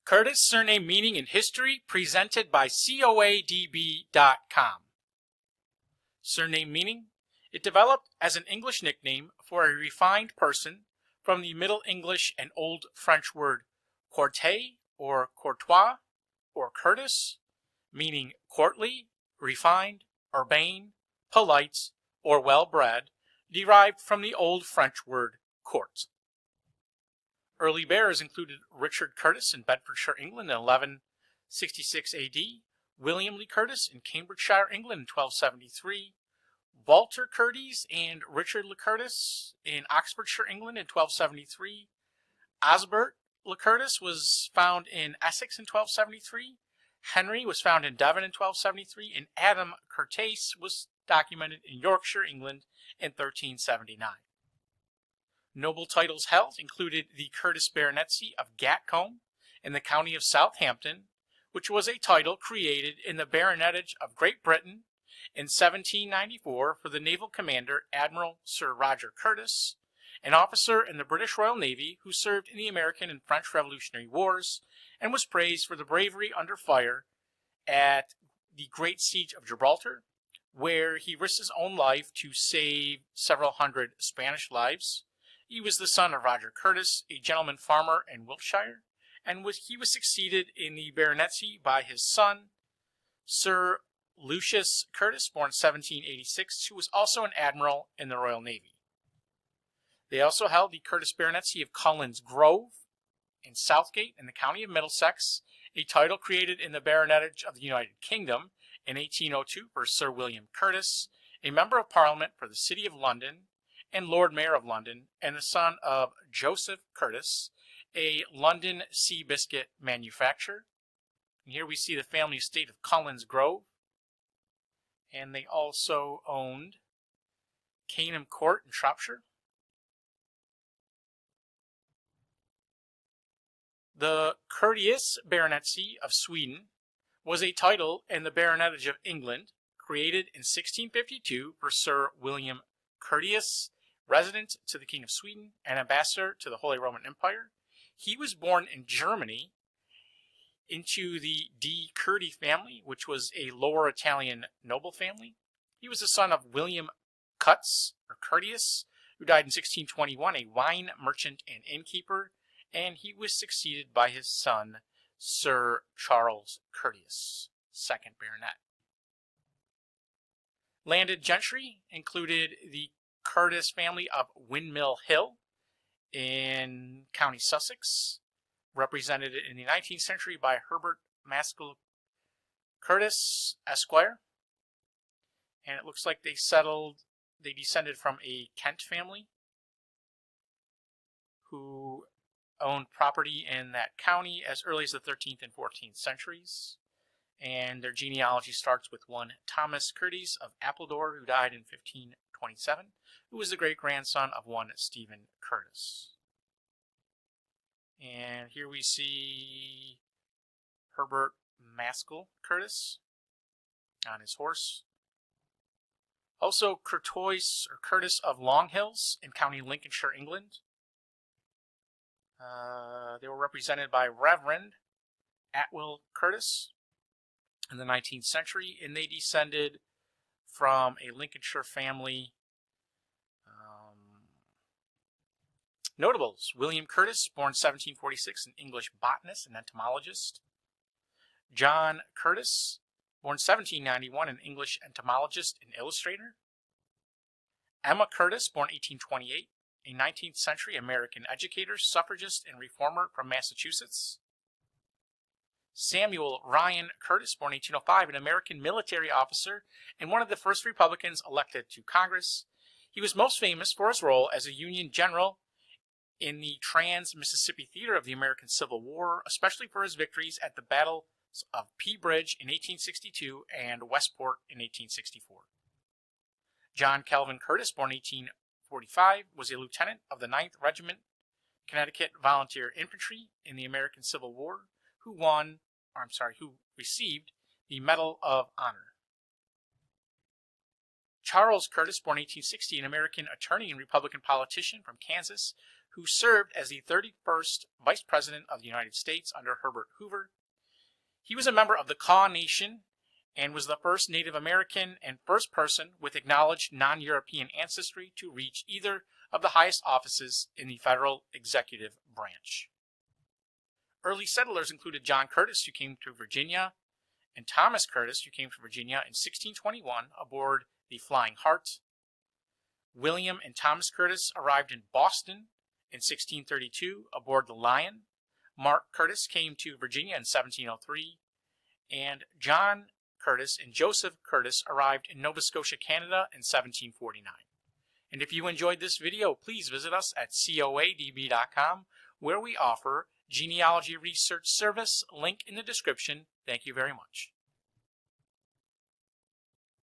Curtis Surname Meaning in History, presented by coadb.com. Surname meaning: it developed as an English nickname for a refined person from the Middle English and Old French word cortei or courtois or Curtis, meaning courtly, refined, urbane, polite, or well-bred, derived from the Old French word court. Early bearers included Richard Curtis in Bedfordshire, England in 1166 AD, William Lee Curtis in Cambridgeshire, England in 1273, Walter Curteys and Richard Le Curtis in Oxfordshire, England in 1273, Osbert Le Curtis was found in Essex in 1273, Henry was found in Devon in 1273, and Adam Curteis was documented in Yorkshire, England in 1379. Notable titles held included the Curtis baronetcy of Gatcombe in the County of Southampton, which was a title created in the Baronetage of Great Britain in 1794 for the naval commander Admiral Sir Roger Curtis, an officer in the British Royal Navy who served in the American and French Revolutionary Wars and was praised for the bravery under fire at the Great Siege of Gibraltar, where he risked his own life to save several hundred Spanish lives. He was the son of Roger Curtis, a gentleman farmer in Wiltshire, and he was succeeded in the baronetcy by his son, Sir Lucius Curtis, born 1786, who was also an admiral in the Royal Navy. They also held the Curtis baronetcy of Cullen's Grove in Southgate in the County of Middlesex, a title created in the Baronetage of the United Kingdom in 1802 for Sir William Curtis, a member of Parliament for the City of London and Lord Mayor of London, and the son of Joseph Curtis, a London sea biscuit manufacturer. And here we see the family estate of Cullen's Grove. And they also owned Canham Court in Shropshire. The Curteis baronetcy of Sweden was a title in the Baronetage of England, created in 1652 for Sir William Curteis, resident to the King of Sweden and ambassador to the Holy Roman Empire. He was born in Germany into the de Curti family, which was a lower Italian noble family. He was the son of William Curteis, who died in 1621, a wine merchant and innkeeper, and he was succeeded by his son, Sir Charles Curtis, 2nd Baronet. Landed gentry included the Curtis family of Windmill Hill in County Sussex, represented in the 19th century by Herbert Maskell Curtis, Esquire. And it looks like they descended from a Kent family who owned property in that county as early as the 13th and 14th centuries. And their genealogy starts with one Thomas Curteys of Appledore, who died in 1527, who was the great-grandson of one Stephen Curtis. And here we see Herbert Maskell Curtis on his horse. Also Curteis or Curtis of Longhills in County Lincolnshire, England. They were represented by Reverend Atwill Curtis in the 19th century, and they descended from a Lincolnshire family. Notables: William Curtis, born 1746, an English botanist and entomologist. John Curtis, born 1791, an English entomologist and illustrator. Emma Curtis, born 1828, a 19th century American educator, suffragist, and reformer from Massachusetts. Samuel Ryan Curtis, born 1805, an American military officer and one of the first Republicans elected to Congress. He was most famous for his role as a Union general in the Trans-Mississippi Theater of the American Civil War, especially for his victories at the battles of Pea Bridge in 1862 and Westport in 1864. John Calvin Curtis, born 1845, was a lieutenant of the 9th Regiment, Connecticut Volunteer Infantry in the American Civil War, who received the Medal of Honor. Charles Curtis, born 1860, an American attorney and Republican politician from Kansas, who served as the 31st Vice President of the United States under Herbert Hoover. He was a member of the Kaw Nation and was the first Native American and first person with acknowledged non-European ancestry to reach either of the highest offices in the federal executive branch. Early settlers included John Curtis, who came to Virginia, and Thomas Curtis, who came to Virginia in 1621 aboard the Flying Hart. William and Thomas Curtis arrived in Boston in 1632 aboard the Lion. Mark Curtis came to Virginia in 1703, and John Curtis and Joseph Curtis arrived in Nova Scotia, Canada in 1749. And if you enjoyed this video, please visit us at coadb.com, where we offer genealogy research service. Link in the description. Thank you very much.